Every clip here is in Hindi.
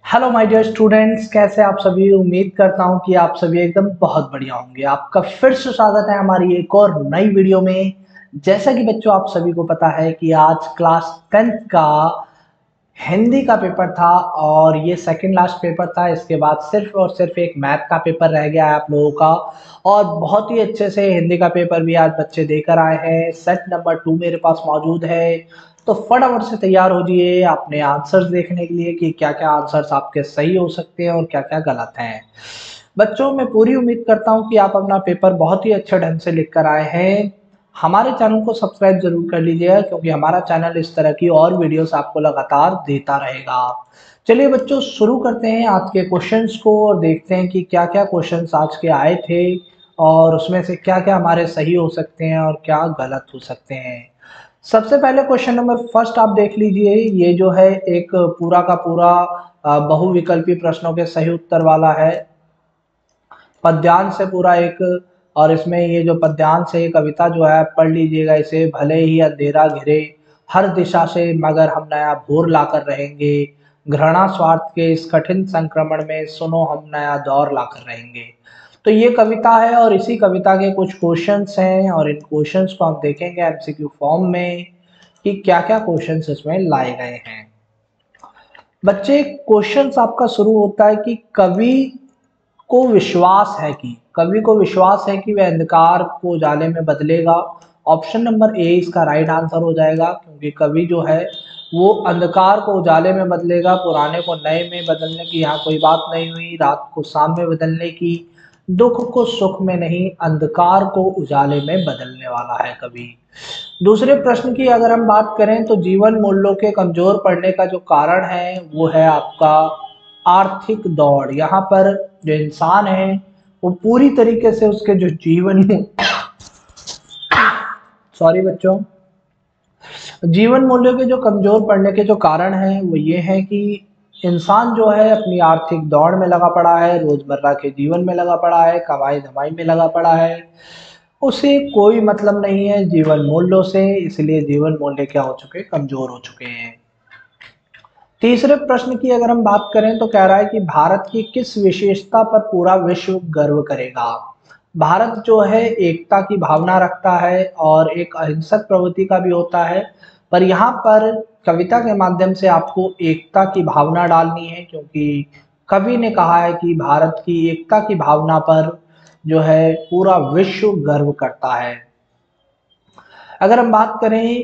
हेलो माय डियर स्टूडेंट्स, कैसे आप सभी। उम्मीद करता हूं कि आप सभी एकदम बहुत बढ़िया होंगे। आपका फिर से स्वागत है हमारी एक और नई वीडियो में। जैसा कि बच्चों आप सभी को पता है कि आज क्लास 10th का हिंदी का पेपर था और ये सेकंड लास्ट पेपर था। इसके बाद सिर्फ और सिर्फ एक मैथ का पेपर रह गया है आप लोगों का, और बहुत ही अच्छे से हिंदी का पेपर भी आज बच्चे देकर आए हैं। सेट नंबर 2 मेरे पास मौजूद है, तो फटाफट से तैयार हो जाइए अपने आंसर्स देखने के लिए कि क्या क्या आंसर्स आपके सही हो सकते हैं और क्या क्या गलत हैं। बच्चों, मैं पूरी उम्मीद करता हूं कि आप अपना पेपर बहुत ही अच्छे ढंग से लिख कर आए हैं। हमारे चैनल को सब्सक्राइब जरूर कर लीजिएगा, क्योंकि हमारा चैनल इस तरह की और वीडियोस आपको लगातार देता रहेगा। चलिए बच्चों, शुरू करते हैं आज के क्वेश्चंस को और देखते हैं कि क्या क्या क्वेश्चंस आज के आए थे और उसमें से क्या क्या हमारे सही हो सकते हैं और क्या गलत हो सकते हैं। सबसे पहले क्वेश्चन नंबर फर्स्ट आप देख लीजिए। ये जो है एक पूरा का पूरा बहुविकल्पी प्रश्नों के सही उत्तर वाला है, पद्यांश से पूरा एक। और इसमें ये जो पद्यांश है, ये कविता जो है पढ़ लीजिएगा इसे। भले ही अंधेरा घिरे हर दिशा से, मगर हम नया भोर लाकर रहेंगे। घृणा स्वार्थ के इस कठिन संक्रमण में, सुनो हम नया दौर लाकर रहेंगे। तो ये कविता है और इसी कविता के कुछ क्वेश्चंस हैं, और इन क्वेश्चंस को हम देखेंगे एमसीक्यू फॉर्म में कि क्या क्या क्वेश्चंस इसमें लाए गए हैं। बच्चे, क्वेश्चंस आपका शुरू होता है कि कवि को विश्वास है कि वह अंधकार को उजाले में बदलेगा। ऑप्शन नंबर ए इसका राइट आंसर हो जाएगा, क्योंकि कवि जो है वो अंधकार को उजाले में बदलेगा। पुराने को नए में बदलने की यहाँ कोई बात नहीं हुई, रात को शाम में बदलने की, दुख को सुख में नहीं, अंधकार को उजाले में बदलने वाला है कवि। दूसरे प्रश्न की अगर हम बात करें तो जीवन मूल्यों के कमजोर पड़ने का जो कारण है वो है आपका आर्थिक दौड़। यहाँ पर जो इंसान है वो पूरी तरीके से उसके जो जीवन सॉरी बच्चों, जीवन मूल्यों के जो कमजोर पड़ने के जो कारण हैं वो ये है कि इंसान जो है अपनी आर्थिक दौड़ में लगा पड़ा है, रोजमर्रा के जीवन में लगा पड़ा है, कमाई धमाई में लगा पड़ा है। उसे कोई मतलब नहीं है जीवन मूल्यों से, इसलिए जीवन मूल्य क्या हो चुके, कमजोर हो चुके हैं। तीसरे प्रश्न की अगर हम बात करें तो कह रहा है कि भारत की किस विशेषता पर पूरा विश्व गर्व करेगा। भारत जो है एकता की भावना रखता है और एक अहिंसक प्रवृत्ति का भी होता है, पर यहाँ पर कविता के माध्यम से आपको एकता की भावना डालनी है, क्योंकि कवि ने कहा है कि भारत की एकता की भावना पर जो है पूरा विश्व गर्व करता है। अगर हम बात करें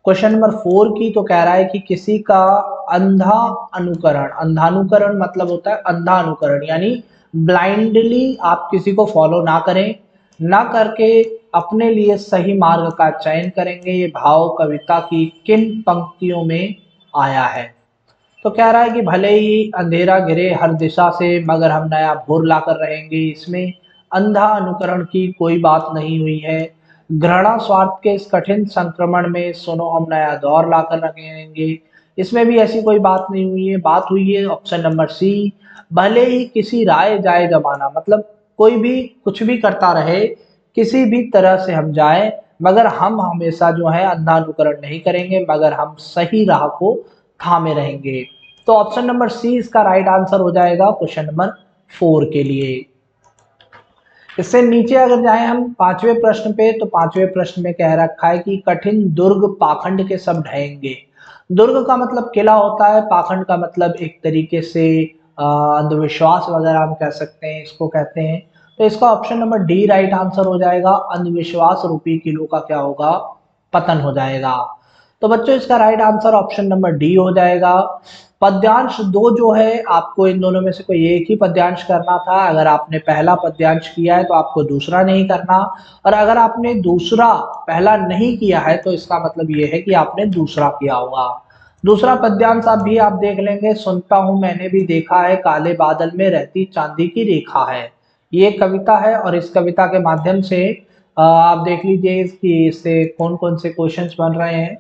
क्वेश्चन नंबर 4 की, तो कह रहा है कि किसी का अंधा अनुकरण, अंधानुकरण मतलब होता है अंधा अनुकरण, यानी ब्लाइंडली आप किसी को फॉलो ना करें, ना करके अपने लिए सही मार्ग का चयन करेंगे। ये भाव कविता की किन पंक्तियों में आया है। तो कह रहा है कि भले ही अंधेरा घिरे हर दिशा से, मगर हम नया भोर लाकर रहेंगे। इसमें अंधा अनुकरण की कोई बात नहीं हुई है। घृणा स्वार्थ के इस कठिन संक्रमण में, सुनो हम नया दौर लाकर रहेंगे, इसमें भी ऐसी कोई बात नहीं हुई है। बात हुई है ऑप्शन नंबर सी, भले ही किसी राय जाए जमाना, मतलब कोई भी कुछ भी करता रहे, किसी भी तरह से हम जाए, मगर हम हमेशा जो है अंधा अनुकरण नहीं करेंगे, मगर हम सही राह को थामे रहेंगे। तो ऑप्शन नंबर सी इसका राइट आंसर हो जाएगा क्वेश्चन नंबर 4 के लिए। इससे नीचे अगर जाएं हम पांचवें प्रश्न पे, तो पांचवें प्रश्न में कह रखा है कि कठिन दुर्ग पाखंड के सब ढहेंगे। दुर्ग का मतलब किला होता है, पाखंड का मतलब एक तरीके से अंधविश्वास वगैरह हम कह सकते हैं, इसको कहते हैं। तो इसका option number D right answer हो जाएगा। अंधविश्वास रूपी किलो का क्या होगा, पतन हो जाएगा। तो बच्चों इसका right answer option number D हो जाएगा। पद्यांश दो जो है, आपको इन दोनों में से कोई एक ही पद्यांश करना था। अगर आपने पहला पद्यांश किया है तो आपको दूसरा नहीं करना, और अगर आपने दूसरा पहला नहीं किया है तो इसका मतलब ये है कि आपने दूसरा किया होगा। दूसरा पद्यांश आप भी आप देख लेंगे। सुनता हूं मैंने भी देखा है, काले बादल में रहती चांदी की रेखा है। ये कविता है और इस कविता के माध्यम से आप देख लीजिए कि इससे कौन कौन से क्वेश्चंस बन रहे हैं।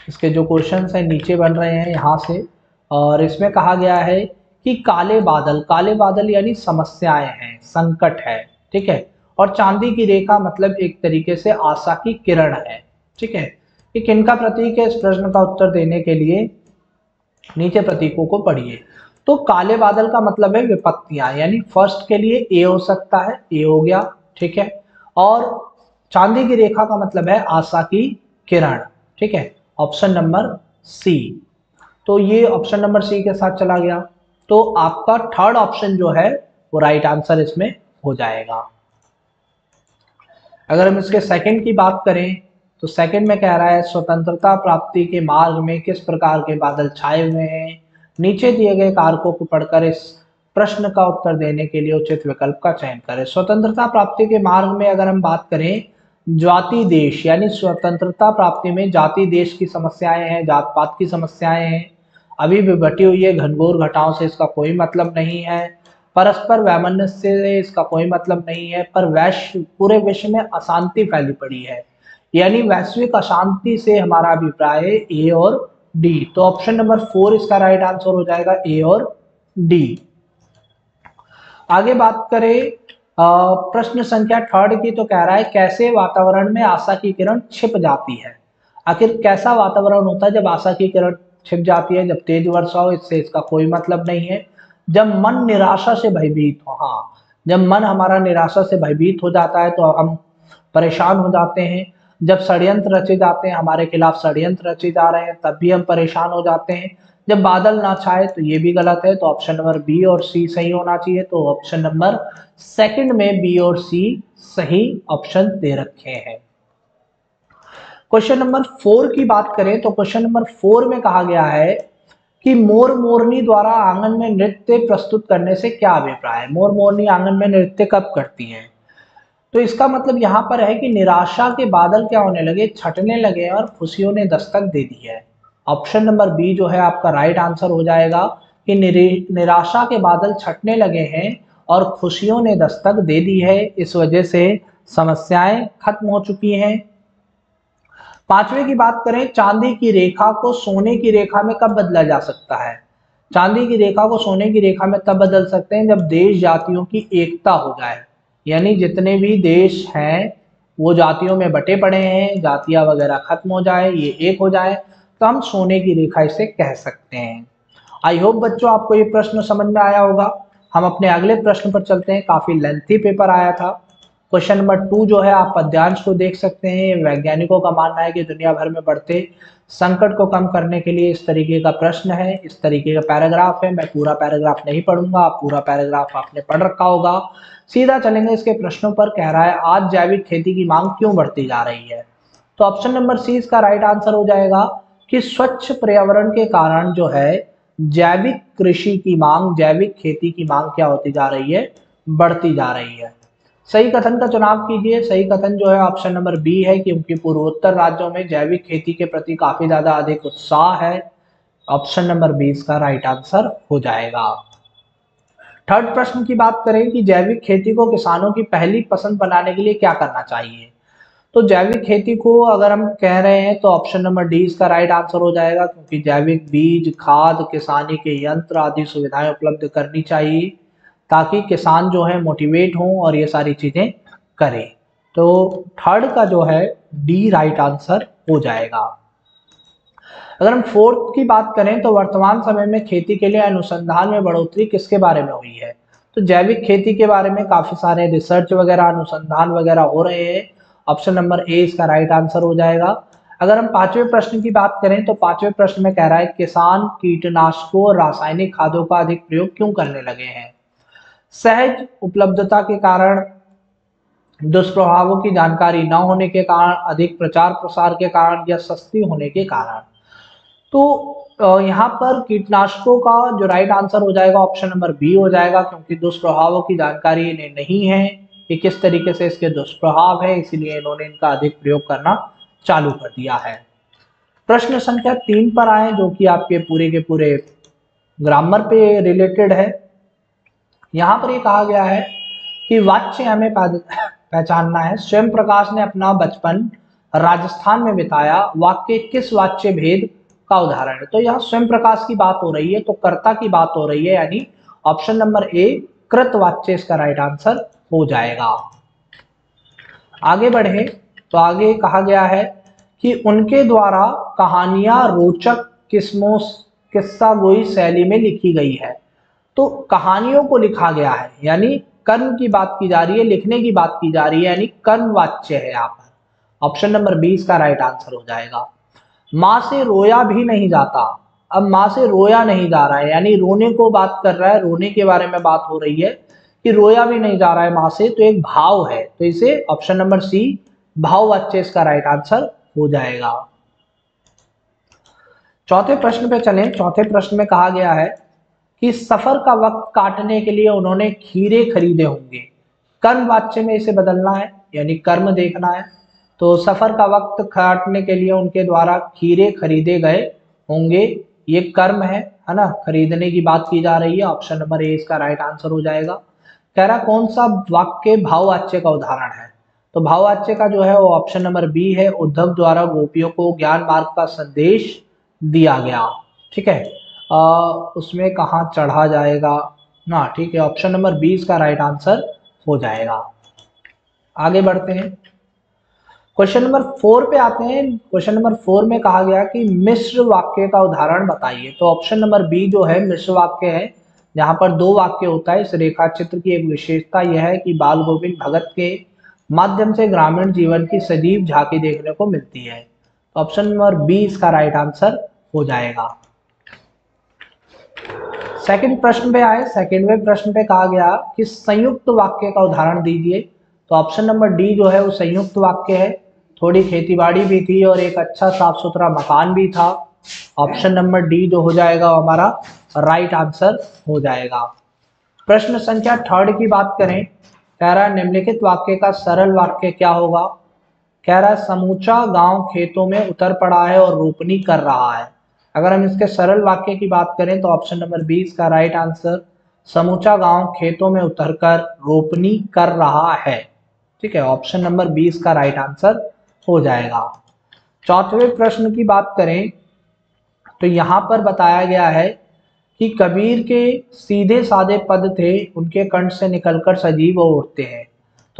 इसके जो क्वेश्चंस हैं नीचे बन रहे हैं यहाँ से, और इसमें कहा गया है कि काले बादल यानी समस्याएं हैं, संकट है, ठीक है। और चांदी की रेखा मतलब एक तरीके से आशा की किरण है, ठीक है। ये किनका प्रतीक है, इस प्रश्न का उत्तर देने के लिए नीचे प्रतीकों को पढ़िए। तो काले बादल का मतलब है विपत्तियां, यानी फर्स्ट के लिए ए हो सकता है, ए हो गया, ठीक है। और चांदी की रेखा का मतलब है आशा की किरण, ठीक है, ऑप्शन नंबर सी। तो ये ऑप्शन नंबर सी के साथ चला गया। तो आपका थर्ड ऑप्शन जो है वो राइट आंसर इसमें हो जाएगा। अगर हम इसके सेकंड की बात करें तो सेकंड में कह रहा है स्वतंत्रता प्राप्ति के मार्ग में किस प्रकार के बादल छाए हुए हैं। नीचे दिए गए कारकों को पढ़कर इस प्रश्न का उत्तर देने के लिए उचित विकल्प का चयन करें। स्वतंत्रता प्राप्ति के मार्ग में अगर हम बात करें, जाति देश, यानी स्वतंत्रता प्राप्ति में जाति देश की समस्याएं हैं, जात पात की समस्याएं हैं, अभी भी बटी हुई है, घनघोर घटाओं से इसका कोई मतलब नहीं है, परस्पर वैमनस्य से इसका कोई मतलब नहीं है, पर वैश्व पूरे विश्व में अशांति फैली पड़ी है, यानी वैश्विक अशांति से हमारा अभिप्राय है ए और डी। तो ऑप्शन नंबर 4 इसका राइट आंसर हो जाएगा, ए और डी। आगे बात करें प्रश्न संख्या थर्ड की, तो कह रहा है कैसे वातावरण में आशा की किरण छिप जाती है। आखिर कैसा वातावरण होता है जब आशा की किरण छिप जाती है? जब तेज वर्षा हो, इससे इसका कोई मतलब नहीं है। जब मन निराशा से भयभीत हो, हाँ, जब मन हमारा निराशा से भयभीत हो जाता है तो हम परेशान हो जाते हैं। जब षड्यंत्र रचे जाते हैं, हमारे खिलाफ षड्यंत्र रचे जा रहे हैं, तब भी हम परेशान हो जाते हैं। जब बादल ना छाए तो ये भी गलत है, तो ऑप्शन नंबर बी और सी सही होना चाहिए। तो ऑप्शन नंबर सेकंड में बी और सी सही ऑप्शन दे रखे हैं। क्वेश्चन नंबर 4 की बात करें तो क्वेश्चन नंबर 4 में कहा गया है कि मोर मोरनी द्वारा आंगन में नृत्य प्रस्तुत करने से क्या अभिप्राय है। मोर मोरनी आंगन में नृत्य कब करती हैं? तो इसका मतलब यहाँ पर है कि निराशा के बादल क्या होने लगे, छटने लगे और खुशियों ने दस्तक दे दी है। ऑप्शन नंबर बी जो है आपका राइट आंसर हो जाएगा कि निराशा के बादल छटने लगे हैं और खुशियों ने दस्तक दे दी है, इस वजह से समस्याएं खत्म हो चुकी हैं। पांचवे की बात करें, चांदी की रेखा को सोने की रेखा में कब बदला जा सकता है? चांदी की रेखा को सोने की रेखा में तब बदल सकते हैं जब देश जातियों की एकता हो जाए, यानी जितने भी देश हैं वो जातियों में बटे पड़े हैं, जातियां वगैरह खत्म हो जाए, ये एक हो जाए, तो हम सोने की रेखा इसे कह सकते हैं। आई होप बच्चों आपको ये प्रश्न समझ में आया होगा। हम अपने अगले प्रश्न पर चलते हैं। काफी लेंथी पेपर आया था। क्वेश्चन नंबर 2 जो है आप पद्यांश को देख सकते हैं। वैज्ञानिकों का मानना है कि दुनिया भर में बढ़ते संकट को कम करने के लिए इस तरीके का प्रश्न है, इस तरीके का पैराग्राफ है। मैं पूरा पैराग्राफ नहीं पढ़ूंगा, आप पूरा पैराग्राफ आपने पढ़ रखा होगा। सीधा चलेंगे इसके प्रश्नों पर। कह रहा है आज जैविक खेती की मांग क्यों बढ़ती जा रही है? तो ऑप्शन नंबर सी इसका राइट आंसर हो जाएगा कि स्वच्छ पर्यावरण के कारण जो है जैविक कृषि की मांग, जैविक खेती की मांग क्या होती जा रही है? बढ़ती जा रही है। सही कथन का चुनाव कीजिए। सही कथन जो है ऑप्शन नंबर बी है, क्योंकि पूर्वोत्तर राज्यों में जैविक खेती के प्रति काफी ज्यादा अधिक उत्साह है। ऑप्शन नंबर 20 का राइट आंसर हो जाएगा। थर्ड प्रश्न की बात करें कि जैविक खेती को किसानों की पहली पसंद बनाने के लिए क्या करना चाहिए? तो जैविक खेती को अगर हम कह रहे हैं तो ऑप्शन नंबर डी इसका राइट आंसर हो जाएगा, क्योंकि जैविक बीज, खाद, किसानी के यंत्र आदि सुविधाएं उपलब्ध करनी चाहिए ताकि किसान जो है मोटिवेट हों और ये सारी चीजें करें। तो थर्ड का जो है डी राइट आंसर हो जाएगा। अगर हम फोर्थ की बात करें तो वर्तमान समय में खेती के लिए अनुसंधान में बढ़ोतरी किसके बारे में हुई है? तो जैविक खेती के बारे में काफी सारे रिसर्च वगैरह, अनुसंधान वगैरह हो रहे हैं। ऑप्शन नंबर ए इसका राइट आंसर हो जाएगा। अगर हम पांचवें प्रश्न की बात करें तो पांचवें प्रश्न में कह रहा है किसान कीटनाशकों और रासायनिक खादों का अधिक प्रयोग क्यों करने लगे हैं? सहज उपलब्धता के कारण, दुष्प्रभावों की जानकारी न होने के कारण, अधिक प्रचार प्रसार के कारण, या सस्ती होने के कारण। तो यहाँ पर कीटनाशकों का जो राइट आंसर हो जाएगा ऑप्शन नंबर बी हो जाएगा, क्योंकि दुष्प्रभावों की जानकारी इन्हें नहीं है कि किस तरीके से इसके दुष्प्रभाव है, इसीलिए इन्होंने इनका अधिक प्रयोग करना चालू कर दिया है। प्रश्न संख्या 3 पर आए, जो कि आपके पूरे के पूरे ग्रामर पे रिलेटेड है। यहाँ पर ये कहा गया है कि वाच्य हमें पहचानना है। स्वयं प्रकाश ने अपना बचपन राजस्थान में बिताया, वाक्य किस वाच्य भेद का उदाहरण है? तो यहाँ स्वयं प्रकाश की बात हो रही है, तो कर्ता की बात हो रही है, यानी ऑप्शन नंबर ए कृत वाच्य इसका राइट आंसर हो जाएगा। आगे बढ़े तो आगे कहा गया है कि उनके द्वारा कहानियां रोचक किस्मों किस्सा गोई शैली में लिखी गई है। तो कहानियों को लिखा गया है, यानी कर्म की बात की जा रही है, लिखने की बात की जा रही है, यानी कर्म वाच्य है यहाँ पर। ऑप्शन नंबर 20 का राइट आंसर हो जाएगा। माँ से रोया भी नहीं जाता, अब माँ से रोया नहीं जा रहा है, यानी रोने को बात कर रहा है, रोने के बारे में बात हो रही है कि रोया भी नहीं जा रहा है माँ से, तो एक भाव है, तो इसे ऑप्शन नंबर सी भाववाच्य इसका राइट आंसर हो जाएगा। चौथे प्रश्न पे चलें। चौथे प्रश्न में कहा गया है कि सफर का वक्त काटने के लिए उन्होंने खीरे खरीदे होंगे। कर्म वाच्य में इसे बदलना है, यानी कर्म देखना है। तो सफर का वक्त काटने के लिए उनके द्वारा खीरे खरीदे गए होंगे, ये कर्म है ना, खरीदने की बात की जा रही है। ऑप्शन नंबर ए इसका राइट आंसर हो जाएगा। कह रहा कौन सा वाक्य भाववाच्य का उदाहरण है, तो भाववाच्य का जो है वो ऑप्शन नंबर बी है, उद्धव द्वारा गोपियों को ज्ञान मार्ग का संदेश दिया गया। ठीक है, उसमें कहाँ चढ़ा जाएगा ना, ठीक है, ऑप्शन नंबर 20 का राइट आंसर हो जाएगा। आगे बढ़ते हैं, क्वेश्चन नंबर 4 पे आते हैं। क्वेश्चन नंबर 4 में कहा गया कि मिश्र वाक्य का उदाहरण बताइए। तो ऑप्शन नंबर बी जो है मिश्र वाक्य है, जहां पर दो वाक्य होता है। इस रेखा चित्र की एक विशेषता यह है कि बाल गोविंद भगत के माध्यम से ग्रामीण जीवन की सजीव झांकी देखने को मिलती है। ऑप्शन नंबर बी इसका राइट आंसर हो जाएगा। सेकंड प्रश्न पे आए। सेकंडवें प्रश्न पे कहा गया कि संयुक्त वाक्य का उदाहरण दीजिए। तो ऑप्शन नंबर डी जो है वो संयुक्त वाक्य है, थोड़ी खेतीबाड़ी भी थी और एक अच्छा साफ सुथरा मकान भी था। ऑप्शन नंबर डी जो हो जाएगा हमारा राइट आंसर हो जाएगा। प्रश्न संख्या 3 की बात करें, कह रहा है निम्नलिखित वाक्य का सरल वाक्य क्या होगा। कह रहा है समूचा गांव खेतों में उतर पड़ा है और रोपनी कर रहा है। अगर हम इसके सरल वाक्य की बात करें तो ऑप्शन नंबर 20 का राइट आंसर समूचा गांव खेतों में उतरकर रोपनी कर रहा है। ठीक है, ऑप्शन नंबर 20 का राइट आंसर हो जाएगा। चौथे प्रश्न की बात करें तो यहां पर बताया गया है कि कबीर के सीधे साधे पद थे, उनके कंठ से निकलकर सजीव हो उठते हैं।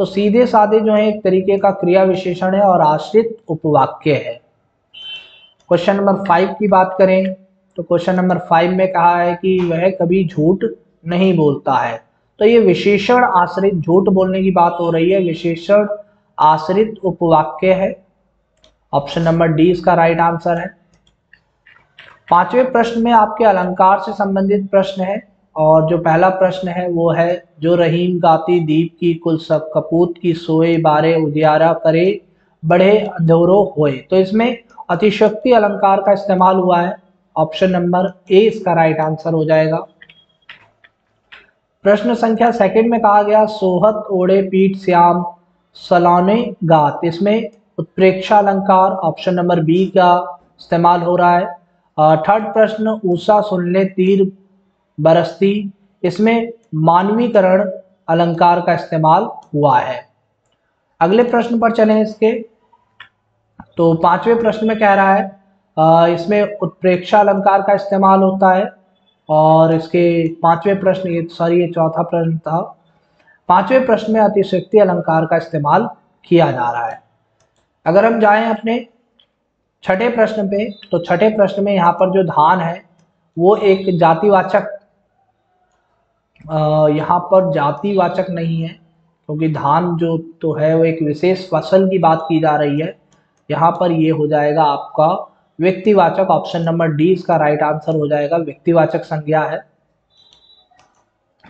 तो सीधे साधे जो है एक तरीके का क्रिया विशेषण है और आश्रित उपवाक्य है। क्वेश्चन नंबर 5 की बात करें तो क्वेश्चन नंबर 5 में कहा है कि वह कभी झूठ नहीं बोलता है। तो ये विशेषण आश्रित झूठ बोलने की बात हो रही है, विशेषण आश्रित उपवाक्य है। ऑप्शन नंबर डी इसका राइट आंसर है। पांचवें प्रश्न में आपके अलंकार से संबंधित प्रश्न है और जो पहला प्रश्न है वो है जो रहीम गाती दीप की कुल सब कपूत की सोए बारे उजियारा करे बढ़े अंधेरो होए। तो इसमें अतिशयोक्ति अलंकार का इस्तेमाल हुआ है। ऑप्शन नंबर ए इसका राइट आंसर हो जाएगा। प्रश्न संख्या सेकंड में कहा गया सोहत ओढ़े पीठ श्याम सलाने गात, इसमें उत्प्रेक्षा अलंकार ऑप्शन नंबर बी का इस्तेमाल हो रहा है। थर्ड प्रश्न ऊषा सुन ले तीर बरसती, इसमें मानवीकरण अलंकार का इस्तेमाल हुआ है। अगले प्रश्न पर चलें इसके, तो पांचवें प्रश्न में कह रहा है इसमें उत्प्रेक्षा अलंकार का इस्तेमाल होता है और इसके पांचवें प्रश्न ये चौथा प्रश्न था। पांचवें प्रश्न में अतिशयोक्ति अलंकार का इस्तेमाल किया जा रहा है। अगर हम जाएं अपने छठे प्रश्न पे, तो छठे प्रश्न में यहाँ पर जो धान है वो एक जातिवाचक, यहाँ पर जातिवाचक नहीं है क्योंकि धान जो तो है वो एक विशेष फसल की बात की जा रही है। यहाँ पर ये हो जाएगा आपका व्यक्तिवाचक। ऑप्शन नंबर डी इसका राइट आंसर हो जाएगा, व्यक्तिवाचक संज्ञा है।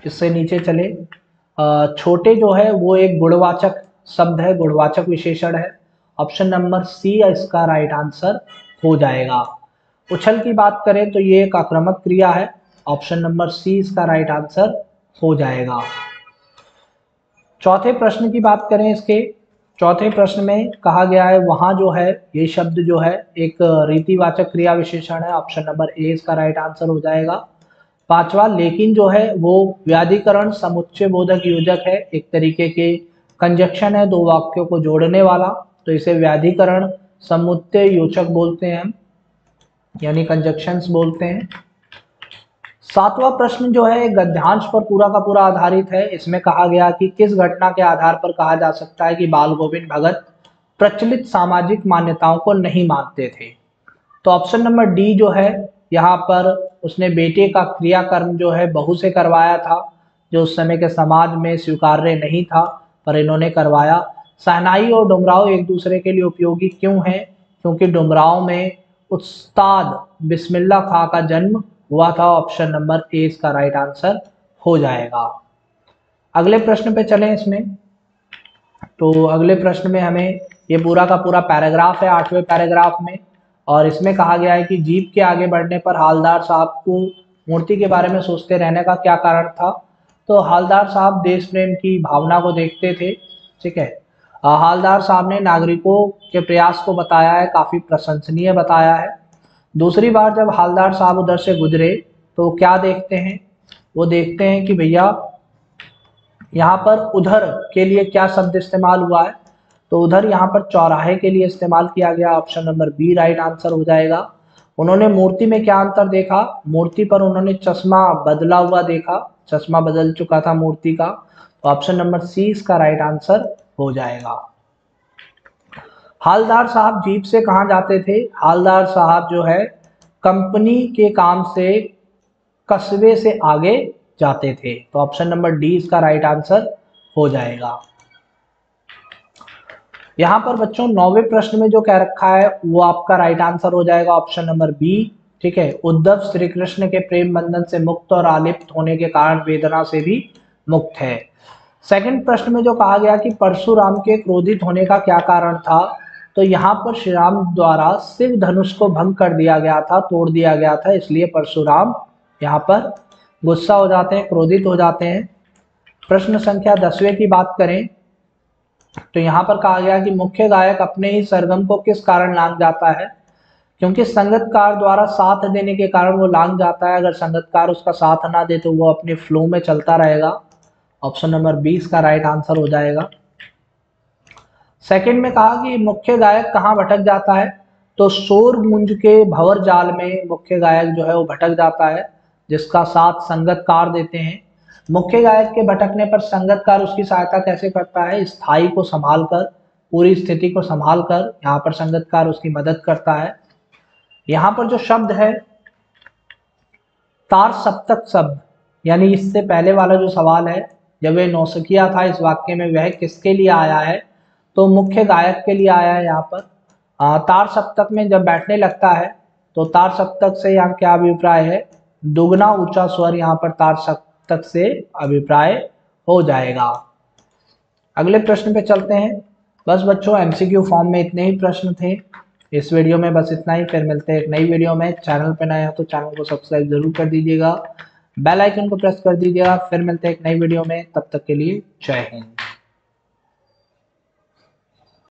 इससे नीचे चले, छोटे जो है वो एक गुणवाचक शब्द है, गुणवाचक विशेषण है। ऑप्शन नंबर सी इसका राइट आंसर हो जाएगा। उछल की बात करें तो ये एक आक्रामक क्रिया है। ऑप्शन नंबर सी इसका राइट आंसर हो जाएगा। चौथे प्रश्न की बात करें इसके, चौथे प्रश्न में कहा गया है वहां जो है ये शब्द जो है एक रीतिवाचक क्रिया विशेषण है। ऑप्शन नंबर ए इसका राइट आंसर हो जाएगा। पांचवा लेकिन जो है वो व्याधिकरण समुच्चय बोधक योजक है, एक तरीके के कंजक्शन है, दो वाक्यों को जोड़ने वाला, तो इसे व्याधिकरण समुच्चय योजक बोलते हैं हम, यानी कंजक्शंस बोलते हैं। सातवां प्रश्न जो है गद्यांश पर पूरा का पूरा आधारित है। इसमें कहा गया कि किस घटना के आधार पर कहा जा सकता है कि बाल गोविंद भगत प्रचलित सामाजिक मान्यताओं को नहीं मानते थे। तो ऑप्शन नंबर डी जो है यहाँ पर उसने बेटे का क्रियाकर्म जो है बहू से करवाया था, जो उस समय के समाज में स्वीकार्य नहीं था, पर इन्होंने करवाया। शहनाई और डुमराव एक दूसरे के लिए उपयोगी क्यों हैं? क्योंकि डुमराव में उस्ताद बिस्मिल्लाह खां का जन्म हुआ था। ऑप्शन नंबर ए इसका राइट आंसर हो जाएगा। अगले प्रश्न पे चलें इसमें। तो अगले प्रश्न में हमें ये पूरा का पूरा पैराग्राफ है 8वें पैराग्राफ में, और इसमें कहा गया है कि जीप के आगे बढ़ने पर हालदार साहब को मूर्ति के बारे में सोचते रहने का क्या कारण था? तो हालदार साहब देश प्रेम की भावना को देखते थे। ठीक है। हालदार साहब ने नागरिकों के प्रयास को बताया है, काफ़ी प्रशंसनीय बताया है। दूसरी बार जब हालदार साहब उधर से गुजरे तो क्या देखते हैं? वो देखते हैं कि भैया यहाँ पर उधर के लिए क्या शब्द इस्तेमाल हुआ है? तो उधर यहाँ पर चौराहे के लिए इस्तेमाल किया गया। Option number B right answer हो जाएगा। उन्होंने मूर्ति में क्या अंतर देखा? मूर्ति पर उन्होंने चश्मा बदला हुआ देखा, चश्मा बदल चुका था मूर्ति का। तो ऑप्शन नंबर सी इसका राइट आंसर हो जाएगा। हालदार साहब जीप से कहाँ जाते थे? हालदार साहब जो है कंपनी के काम से कस्बे से आगे जाते थे। तो ऑप्शन नंबर डी इसका राइट आंसर हो जाएगा। यहां पर बच्चों 9वें प्रश्न में जो कह रखा है वो आपका राइट आंसर हो जाएगा, ऑप्शन नंबर बी। ठीक है। उद्धव श्री कृष्ण के प्रेम बंधन से मुक्त और आलिप्त होने के कारण वेदना से भी मुक्त है। सेकंड प्रश्न में जो कहा गया कि परशुराम के क्रोधित होने का क्या कारण था? तो यहाँ पर श्री राम द्वारा शिव धनुष को भंग कर दिया गया था, तोड़ दिया गया था, इसलिए परशुराम यहाँ पर गुस्सा हो जाते हैं, क्रोधित हो जाते हैं। प्रश्न संख्या 10वें की बात करें तो यहाँ पर कहा गया कि मुख्य गायक अपने ही सरगम को किस कारण लांग जाता है? क्योंकि संगीतकार द्वारा साथ देने के कारण वो लांग जाता है। अगर संगीतकार उसका साथ ना दे तो वो अपने फ्लो में चलता रहेगा। ऑप्शन नंबर 20 का राइट आंसर हो जाएगा। सेकंड में कहा कि मुख्य गायक कहाँ भटक जाता है? तो शोर गुंज के भंवर जाल में मुख्य गायक जो है वो भटक जाता है, जिसका साथ संगीतकार देते हैं। मुख्य गायक के भटकने पर संगीतकार उसकी सहायता कैसे करता है? स्थाई को संभाल कर, पूरी स्थिति को संभाल कर यहाँ पर संगीतकार उसकी मदद करता है। यहाँ पर जो शब्द है तार सप्तक शब्द, यानी इससे पहले वाला जो सवाल है, जब वह नौसिखिया था इस वाक्य में, वह किसके लिए आया है? तो मुख्य गायक के लिए आया है। यहाँ पर तार सप्तक में जब बैठने लगता है तो तार सप्तक से यहाँ क्या अभिप्राय है? दुगना ऊंचा स्वर यहाँ पर तार सप्तक से अभिप्राय हो जाएगा। अगले प्रश्न पे चलते हैं। बस बच्चों एमसीक्यू फॉर्म में इतने ही प्रश्न थे इस वीडियो में, बस इतना ही। फिर मिलते हैं एक नई वीडियो में। चैनल पे नए हो तो चैनल को सब्सक्राइब जरूर कर दीजिएगा, बेल आइकन को प्रेस कर दीजिएगा। फिर मिलते हैं एक नई वीडियो में, तब तक के लिए जय हिंद।